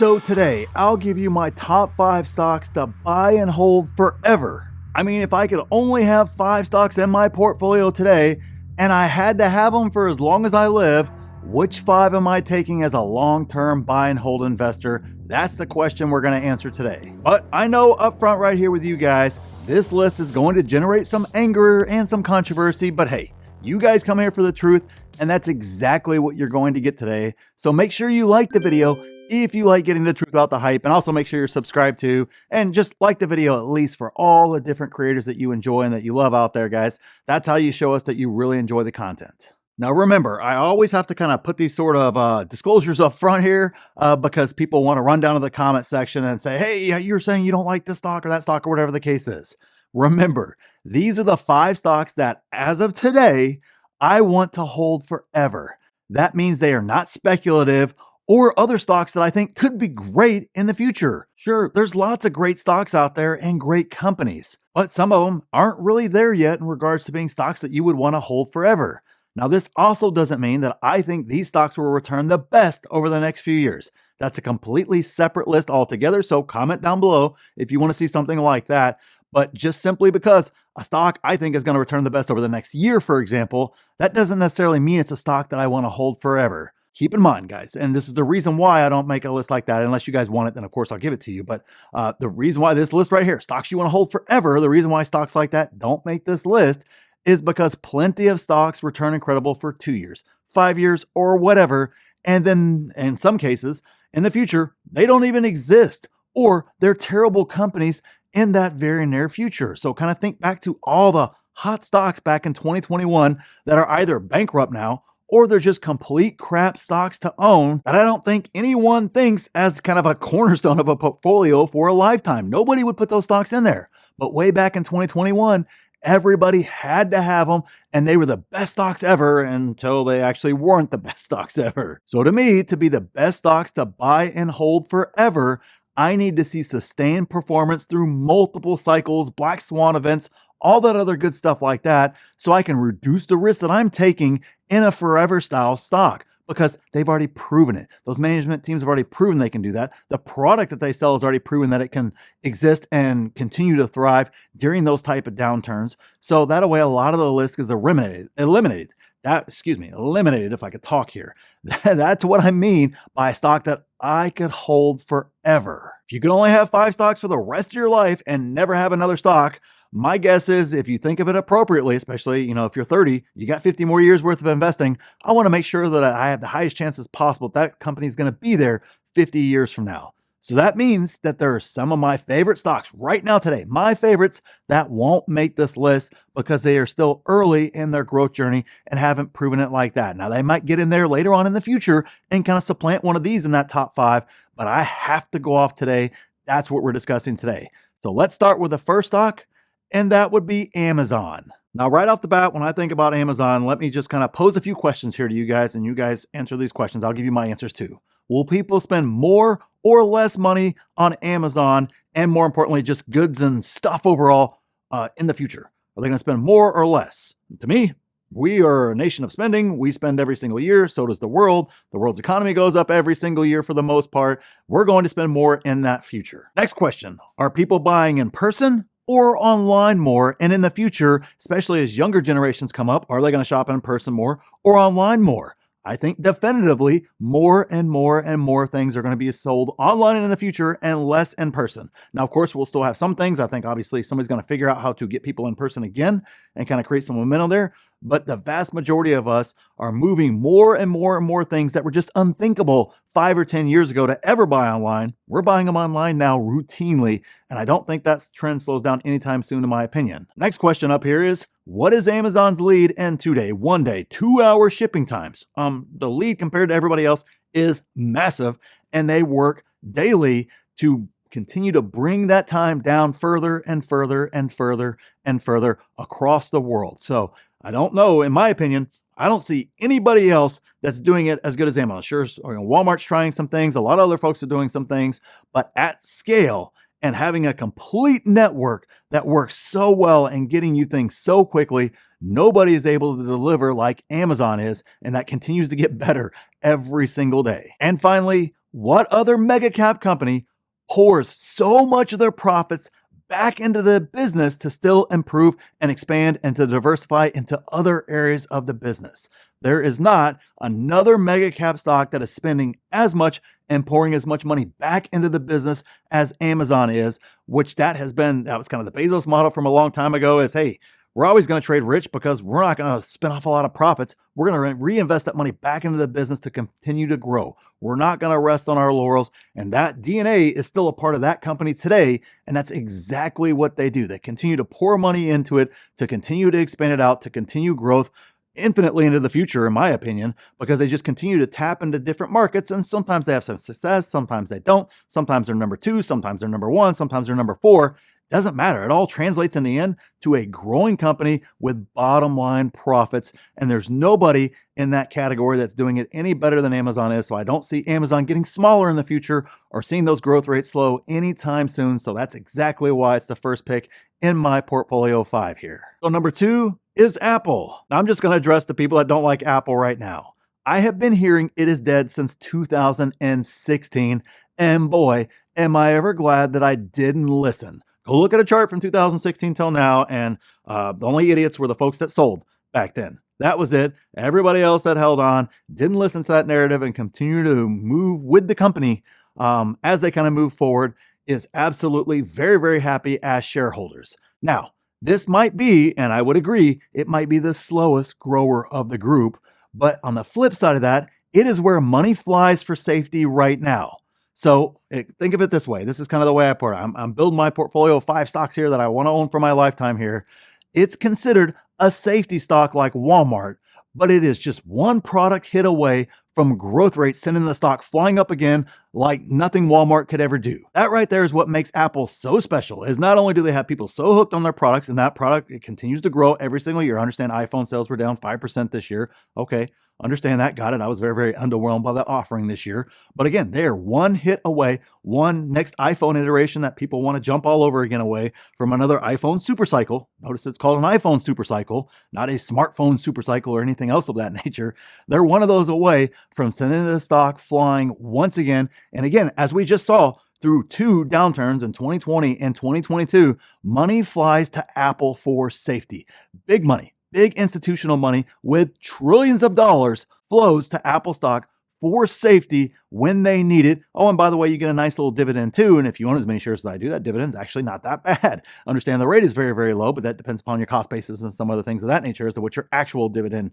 So today, I'll give you my top 5 stocks to buy and hold forever. I mean, if I could only have 5 stocks in my portfolio today, and I had to have them for as long as I live, which 5 am I taking as a long-term buy and hold investor? That's the question we're going to answer today. But I know up front right here with you guys, this list is going to generate some anger and some controversy, but hey, you guys come here for the truth, and that's exactly what you're going to get today. So make sure you like the video if you like getting the truth without the hype, and also make sure you're subscribed to, and just like the video at least for all the different creators that you enjoy and that you love out there, guys. That's how you show us that you really enjoy the content. Now, remember, I always have to kind of put these sort of disclosures up front here because people want to run down to the comment section and say, hey, you're saying you don't like this stock or that stock or whatever the case is. Remember, these are the 5 stocks that, as of today, I want to hold forever. That means they are not speculative or other stocks that I think could be great in the future. Sure, there's lots of great stocks out there and great companies, but some of them aren't really there yet in regards to being stocks that you would want to hold forever. Now, this also doesn't mean that I think these stocks will return the best over the next few years. That's a completely separate list altogether, so comment down below if you want to see something like that. But just simply because a stock I think is going to return the best over the next year, for example, that doesn't necessarily mean it's a stock that I want to hold forever. Keep in mind, guys, and this is the reason why I don't make a list like that. Unless you guys want it, then of course I'll give it to you. But the reason why this list right here, stocks you want to hold forever, the reason why stocks like that don't make this list is because plenty of stocks return incredible for 2 years, 5 years, or whatever. And then in some cases, in the future, they don't even exist, or they're terrible companies in that very near future. So kind of think back to all the hot stocks back in 2021 that are either bankrupt now, or they're just complete crap stocks to own that I don't think anyone thinks as kind of a cornerstone of a portfolio for a lifetime. Nobody would put those stocks in there. But way back in 2021, everybody had to have them, and they were the best stocks ever until they actually weren't the best stocks ever. So to me, to be the best stocks to buy and hold forever, I need to see sustained performance through multiple cycles, black swan events, all that other good stuff like that, so I can reduce the risk that I'm taking in a forever style stock, because they've already proven it. Those management teams have already proven they can do that. The product that they sell has already proven that it can exist and continue to thrive during those type of downturns. So that way, a lot of the risk is eliminated. Eliminated, if I could talk here. That's what I mean by a stock that I could hold forever. If you could only have 5 stocks for the rest of your life and never have another stock, my guess is if you think of it appropriately, especially, if you're 30, you got 50 more years worth of investing, I want to make sure that I have the highest chances possible that company is going to be there 50 years from now. So that means that there are some of my favorite stocks right now today, my favorites, that won't make this list because they are still early in their growth journey and haven't proven it like that. Now, they might get in there later on in the future and kind of supplant one of these in that top 5, but I have to go off today. That's what we're discussing today. So let's start with the first stock, and that would be Amazon. Now, right off the bat, when I think about Amazon, let me just kind of pose a few questions here to you guys, and you guys answer these questions. I'll give you my answers too. Will people spend more or less money on Amazon, and more importantly, just goods and stuff overall in the future? Are they going to spend more or less? To me, we are a nation of spending. We spend every single year. So does the world. The world's economy goes up every single year for the most part. We're going to spend more in that future. Next question. Are people buying in person or online more? And in the future, especially as younger generations come up, are they going to shop in person more or online more? I think definitively more and more and more things are going to be sold online in the future and less in person. Now, of course, we'll still have some things. I think obviously somebody's going to figure out how to get people in person again and kind of create some momentum there. But the vast majority of us are moving more and more and more things that were just unthinkable 5 or 10 years ago to ever buy online. We're buying them online now routinely, and I don't think that trend slows down anytime soon, in my opinion. Next question up here is, what is Amazon's lead in 2-day, 1-day, 2-hour shipping times? The lead compared to everybody else is massive, and they work daily to continue to bring that time down further and further and further and further across the world. So I don't know, in my opinion, I don't see anybody else that's doing it as good as Amazon. Sure, Walmart's trying some things. A lot of other folks are doing some things, but at scale and having a complete network that works so well and getting you things so quickly, Nobody is able to deliver like Amazon is, and that continues to get better every single day. And finally, what other mega cap company pours so much of their profits back into the business to still improve and expand and to diversify into other areas of the business? There is not another mega cap stock that is spending as much and pouring as much money back into the business as Amazon is, which that was kind of the Bezos model from a long time ago is, hey, we're always going to trade rich because we're not going to spin off a lot of profits. We're going to reinvest that money back into the business to continue to grow. We're not going to rest on our laurels. And that DNA is still a part of that company today. And that's exactly what they do. They continue to pour money into it, to continue to expand it out, to continue growth infinitely into the future, in my opinion, because they just continue to tap into different markets. And sometimes they have some success, sometimes they don't. Sometimes they're number 2, sometimes they're number 1, sometimes they're number 4. Doesn't matter. It all translates in the end to a growing company with bottom line profits. And there's nobody in that category that's doing it any better than Amazon is. So I don't see Amazon getting smaller in the future or seeing those growth rates slow anytime soon. So that's exactly why it's the first pick in my portfolio 5 here. So number 2 is Apple. Now I'm just going to address the people that don't like Apple right now. I have been hearing it is dead since 2016. And boy, am I ever glad that I didn't listen. Go look at a chart from 2016 till now, and the only idiots were the folks that sold back then. That was it. Everybody else that held on didn't listen to that narrative and continue to move with the company as they kind of move forward is absolutely very, very happy as shareholders. Now, this might be, and I would agree, it might be the slowest grower of the group, but on the flip side of that, it is where money flies for safety right now. So think of it this way. This is kind of the way I put it. I'm building my portfolio of 5 stocks here that I want to own for my lifetime here. It's considered a safety stock like Walmart, but it is just one product hit away from growth rates sending the stock flying up again like nothing Walmart could ever do. That right there is what makes Apple so special, is not only do they have people so hooked on their products, and that product, it continues to grow every single year. I understand iPhone sales were down 5% this year. Okay, understand that, got it. I was very, very underwhelmed by the offering this year. But again, they're one hit away, one next iPhone iteration that people want to jump all over again away from another iPhone super cycle. Notice it's called an iPhone super cycle, not a smartphone super cycle or anything else of that nature. They're one of those away from sending the stock flying once again. And again, as we just saw through 2 downturns in 2020 and 2022, money flies to Apple for safety. Big money. Big institutional money with trillions of dollars flows to Apple stock for safety when they need it. Oh, and by the way, you get a nice little dividend too. And if you own as many shares as I do, that dividend is actually not that bad. Understand the rate is very, very low, but that depends upon your cost basis and some other things of that nature as to what your actual dividend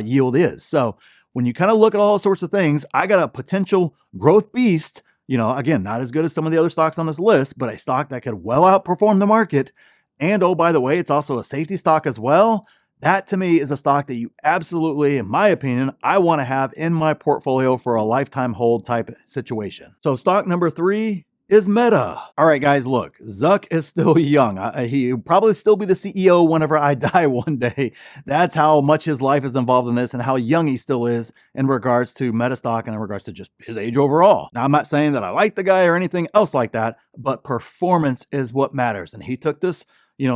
yield is. So when you kind of look at all sorts of things, I got a potential growth beast, again, not as good as some of the other stocks on this list, but a stock that could well outperform the market. And oh, by the way, it's also a safety stock as well. That to me is a stock that you absolutely, in my opinion, I want to have in my portfolio for a lifetime hold type situation. So stock number 3 is Meta. All right, guys, look, Zuck is still young. He'll probably still be the CEO whenever I die one day. That's how much his life is involved in this and how young he still is in regards to Meta stock and in regards to just his age overall. Now, I'm not saying that I like the guy or anything else like that, but performance is what matters. And he took this,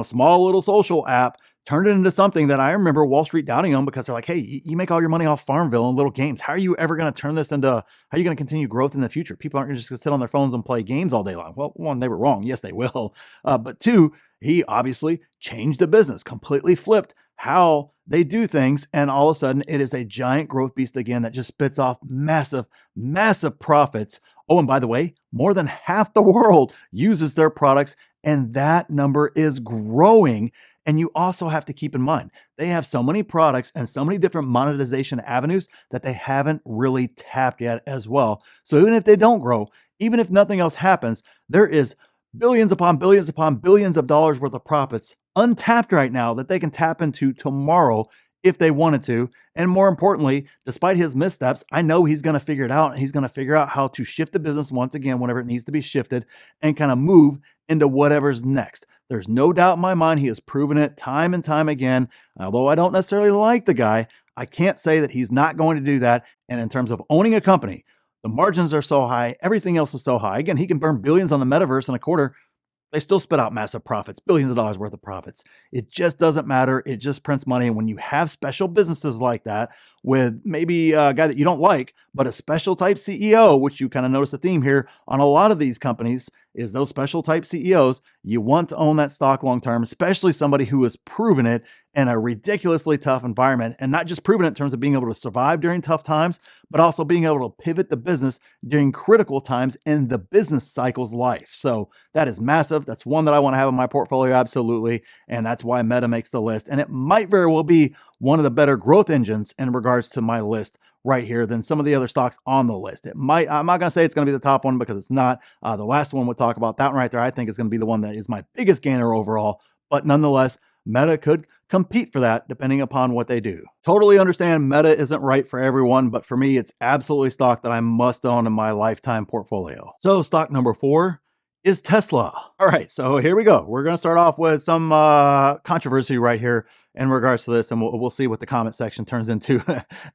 small little social app, turned it into something that I remember Wall Street doubting him because they're like, hey, you make all your money off Farmville and little games. How are you ever going to turn this into, how are you going to continue growth in the future? People aren't just going to sit on their phones and play games all day long. Well, 1, they were wrong. Yes, they will. But 2, he obviously changed the business, completely flipped how they do things. And all of a sudden it is a giant growth beast again that just spits off massive, massive profits. Oh, and by the way, more than half the world uses their products, and that number is growing. And you also have to keep in mind, they have so many products and so many different monetization avenues that they haven't really tapped yet as well. So even if they don't grow, even if nothing else happens, there is billions upon billions upon billions of dollars worth of profits untapped right now that they can tap into tomorrow if they wanted to. And more importantly, despite his missteps, I know he's going to figure it out, and he's going to figure out how to shift the business once again whenever it needs to be shifted and kind of move into whatever's next. There's no doubt in my mind he has proven it time and time again. Although I don't necessarily like the guy, I can't say that he's not going to do that. And in terms of owning a company, the margins are so high, everything else is so high. Again, he can burn billions on the metaverse in a quarter. They still spit out massive profits, billions of dollars worth of profits. It just doesn't matter. It just prints money. And when you have special businesses like that with maybe a guy that you don't like, but a special type CEO, which you kind of notice a theme here on a lot of these companies, is those special type CEOs, you want to own that stock long term, especially somebody who has proven it in a ridiculously tough environment, and not just proven it in terms of being able to survive during tough times, but also being able to pivot the business during critical times in the business cycle's life. So that is massive. That's one that I want to have in my portfolio, absolutely. And that's why Meta makes the list. And it might very well be one of the better growth engines in regards to my list right here than some of the other stocks on the list. It might, I'm not going to say it's going to be the top one because it's not. The last one we'll talk about, that one right there, I think is going to be the one that is my biggest gainer overall. But nonetheless, Meta could compete for that depending upon what they do. Totally understand Meta isn't right for everyone, but for me, it's absolutely stock that I must own in my lifetime portfolio. So stock number 4 is Tesla. All right, so here we go. We're going to start off with some controversy right here in regards to this, and we'll see what the comment section turns into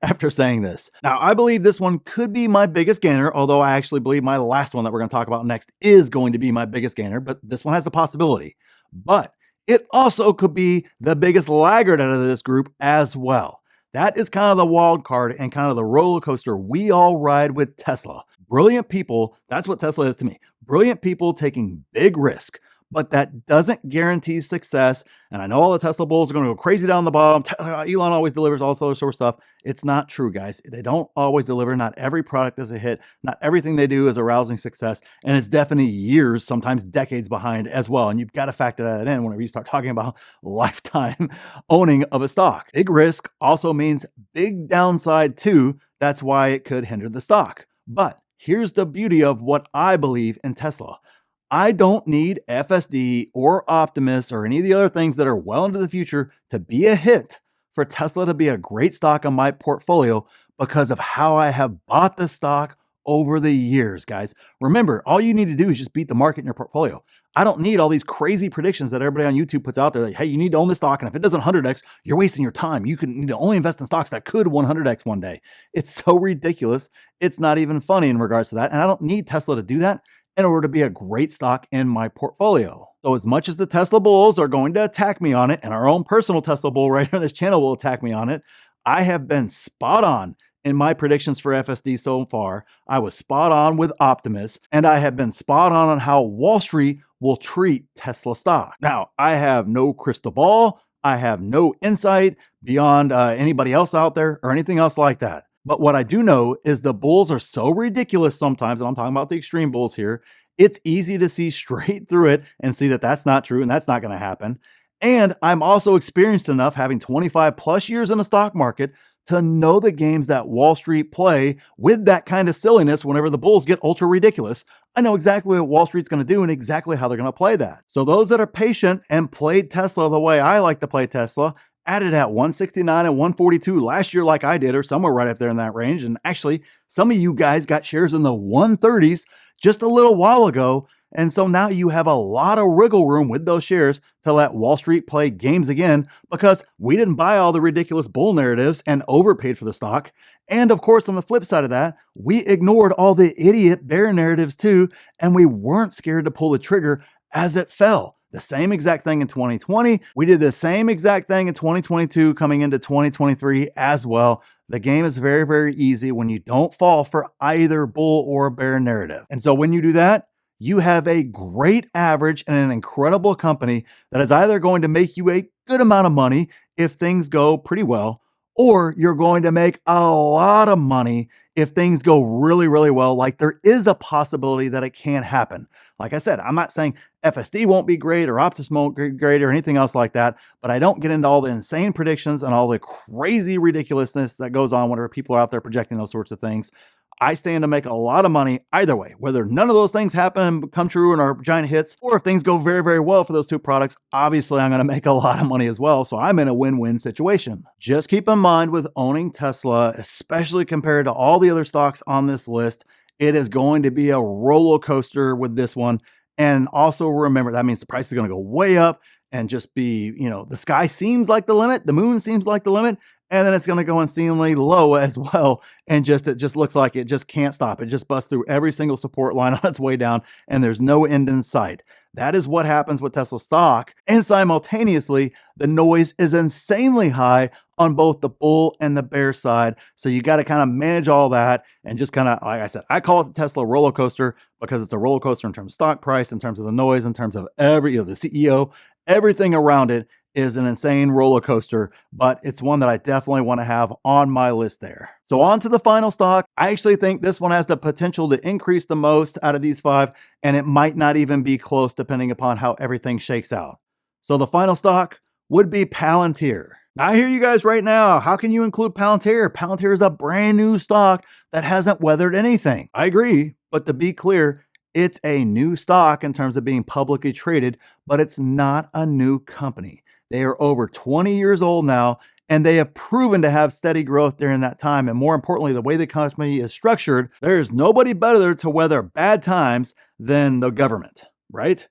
after saying this. Now, I believe this one could be my biggest gainer, although I actually believe my last one that we're going to talk about next is going to be my biggest gainer, but this one has the possibility. But it also could be the biggest laggard out of this group as well. That is kind of the wild card and kind of the roller coaster we all ride with Tesla. Brilliant people, that's what Tesla is to me. Brilliant people taking big risk, but that doesn't guarantee success. And I know all the Tesla bulls are going to go crazy down the bottom. Elon always delivers all this other sort of stuff. It's not true, guys. They don't always deliver. Not every product is a hit. Not everything they do is a rousing success. And it's definitely years, sometimes decades behind as well. And you've got to factor that in whenever you start talking about lifetime owning of a stock. Big risk also means big downside too. That's why it could hinder the stock. But here's the beauty of what I believe in Tesla. I don't need FSD or Optimus or any of the other things that are well into the future to be a hit for Tesla to be a great stock on my portfolio because of how I have bought the stock over the years, guys. Remember, all you need to do is just beat the market in your portfolio. I don't need all these crazy predictions that everybody on YouTube puts out there. Like, hey, you need to own this stock, and if it doesn't 100x, you're wasting your time. You need to only invest in stocks that could 100x one day. It's so ridiculous. It's not even funny in regards to that, and I don't need Tesla to do that in order to be a great stock in my portfolio. So as much as the Tesla bulls are going to attack me on it, and our own personal Tesla bull right here on this channel will attack me on it, I have been spot on in my predictions for FSD so far. I was spot on with Optimus, and I have been spot on how Wall Street will treat Tesla stock. Now, I have no crystal ball. I have no insight beyond anybody else out there or anything else like that. But what I do know is the bulls are so ridiculous sometimes, and I'm talking about the extreme bulls here, it's easy to see straight through it and see that that's not true and that's not going to happen. And I'm also experienced enough, having 25 plus years in the stock market, to know the games that Wall Street play with that kind of silliness whenever the bulls get ultra ridiculous. I know exactly what Wall Street's going to do and exactly how they're going to play that. So those that are patient and played Tesla the way I like to play Tesla, added at 169 and 142 last year like I did, or somewhere right up there in that range. And actually, some of you guys got shares in the 130s just a little while ago. And so now you have a lot of wiggle room with those shares to let Wall Street play games again, because we didn't buy all the ridiculous bull narratives and overpaid for the stock. And of course, on the flip side of that, we ignored all the idiot bear narratives too, and we weren't scared to pull the trigger as it fell. The same exact thing in 2020. We did the same exact thing in 2022 coming into 2023 as well. The game is very, very easy when you don't fall for either bull or bear narrative. And so when you do that, you have a great average and an incredible company that is either going to make you a good amount of money if things go pretty well, or you're going to make a lot of money if things go really, really well. Like, there is a possibility that it can happen. Like I said, I'm not saying FSD won't be great or Optimus won't be great or anything else like that, but I don't get into all the insane predictions and all the crazy ridiculousness that goes on whenever people are out there projecting those sorts of things. I stand to make a lot of money either way, whether none of those things happen and come true and are giant hits, or if things go very, very well for those two products, obviously I'm going to make a lot of money as well. So I'm in a win-win situation. Just keep in mind with owning Tesla, especially compared to all the other stocks on this list, it is going to be a roller coaster with this one. And also remember, that means the price is going to go way up and just be, the sky seems like the limit, the moon seems like the limit, and then it's going to go insanely low as well. And it just looks like it just can't stop. It just busts through every single support line on its way down, and there's no end in sight. That is what happens with Tesla stock. And simultaneously, the noise is insanely high on both the bull and the bear side. So you got to kind of manage all that and just kind of, like I said, I call it the Tesla roller coaster because it's a roller coaster in terms of stock price, in terms of the noise, in terms of the CEO, everything around it is an insane roller coaster, but it's one that I definitely want to have on my list there. So on to the final stock. I actually think this one has the potential to increase the most out of these 5, and it might not even be close depending upon how everything shakes out. So the final stock would be Palantir. Now I hear you guys right now, how can you include Palantir? Palantir is a brand new stock that hasn't weathered anything. I agree, but to be clear, it's a new stock in terms of being publicly traded, but it's not a new company. They are over 20 years old now, and they have proven to have steady growth during that time. And more importantly, the way the company is structured, there's nobody better to weather bad times than the government, right?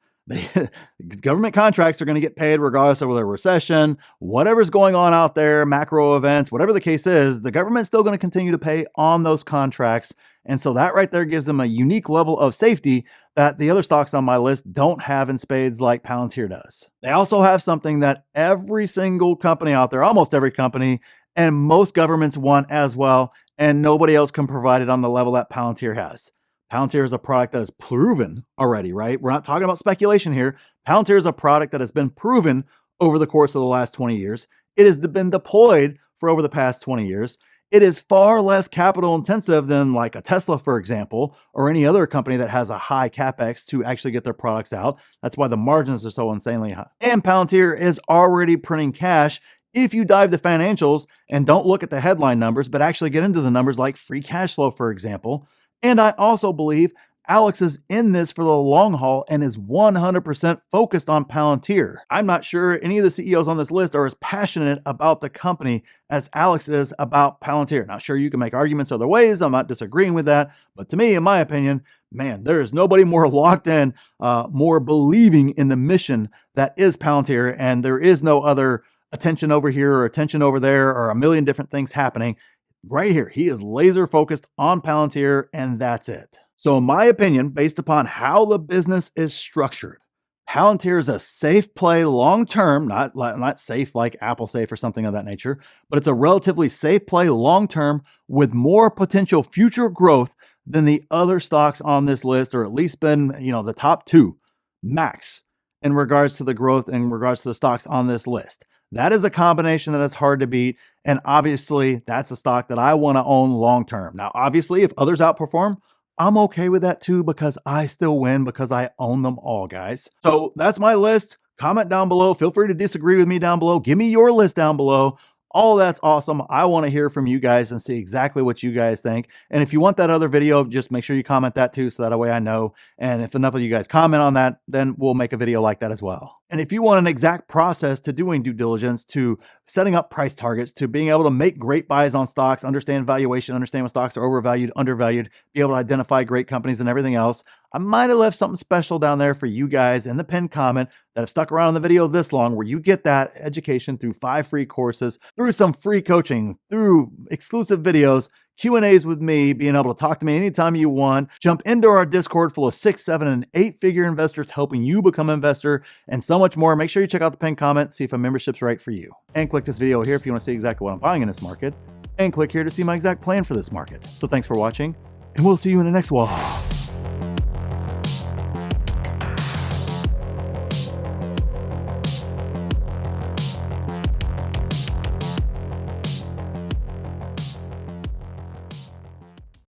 Government contracts are going to get paid regardless of whether a recession, whatever's going on out there, macro events, whatever the case is, the government's still going to continue to pay on those contracts. And so that right there gives them a unique level of safety that the other stocks on my list don't have in spades like Palantir does. They also have something that every single company out there, almost every company, and most governments want as well, and nobody else can provide it on the level that Palantir has. Palantir is a product that is proven already, right? We're not talking about speculation here. Palantir is a product that has been proven over the course of the last 20 years. It has been deployed for over the past 20 years. It is far less capital intensive than like a Tesla, for example, or any other company that has a high CapEx to actually get their products out. That's why the margins are so insanely high. And Palantir is already printing cash. If you dive the financials and don't look at the headline numbers, but actually get into the numbers like free cash flow, for example. And I also believe Alex is in this for the long haul and is 100% focused on Palantir. I'm not sure any of the CEOs on this list are as passionate about the company as Alex is about Palantir. Now, sure, you can make arguments other ways. I'm not disagreeing with that. But to me, in my opinion, man, there is nobody more locked in, more believing in the mission that is Palantir. And there is no other attention over here or attention over there or a million different things happening. Right here, he is laser focused on Palantir, and that's it. So in my opinion, based upon how the business is structured, Palantir is a safe play long-term, not safe like Apple Safe or something of that nature, but it's a relatively safe play long-term with more potential future growth than the other stocks on this list, or at least been, the top 2 max in regards to the growth, in regards to the stocks on this list. That is a combination that is hard to beat. And obviously that's a stock that I want to own long-term. Now, obviously, if others outperform, I'm okay with that too, because I still win because I own them all, guys. So that's my list. Comment down below. Feel free to disagree with me down below. Give me your list down below. All that's awesome. I want to hear from you guys and see exactly what you guys think. And if you want that other video, just make sure you comment that too, so that way I know. And if enough of you guys comment on that, then we'll make a video like that as well. And if you want an exact process to doing due diligence, to setting up price targets, to being able to make great buys on stocks, understand valuation, understand when stocks are overvalued, undervalued, be able to identify great companies and everything else, I might have left something special down there for you guys in the pinned comment that have stuck around in the video this long, where you get that education through 5 free courses, through some free coaching, through exclusive videos, Q&As with me, being able to talk to me anytime you want, jump into our Discord full of 6, 7, and 8-figure investors helping you become an investor, and so much more. Make sure you check out the pinned comment, see if a membership's right for you. And click this video here if you want to see exactly what I'm buying in this market, and click here to see my exact plan for this market. So thanks for watching, and we'll see you in the next one.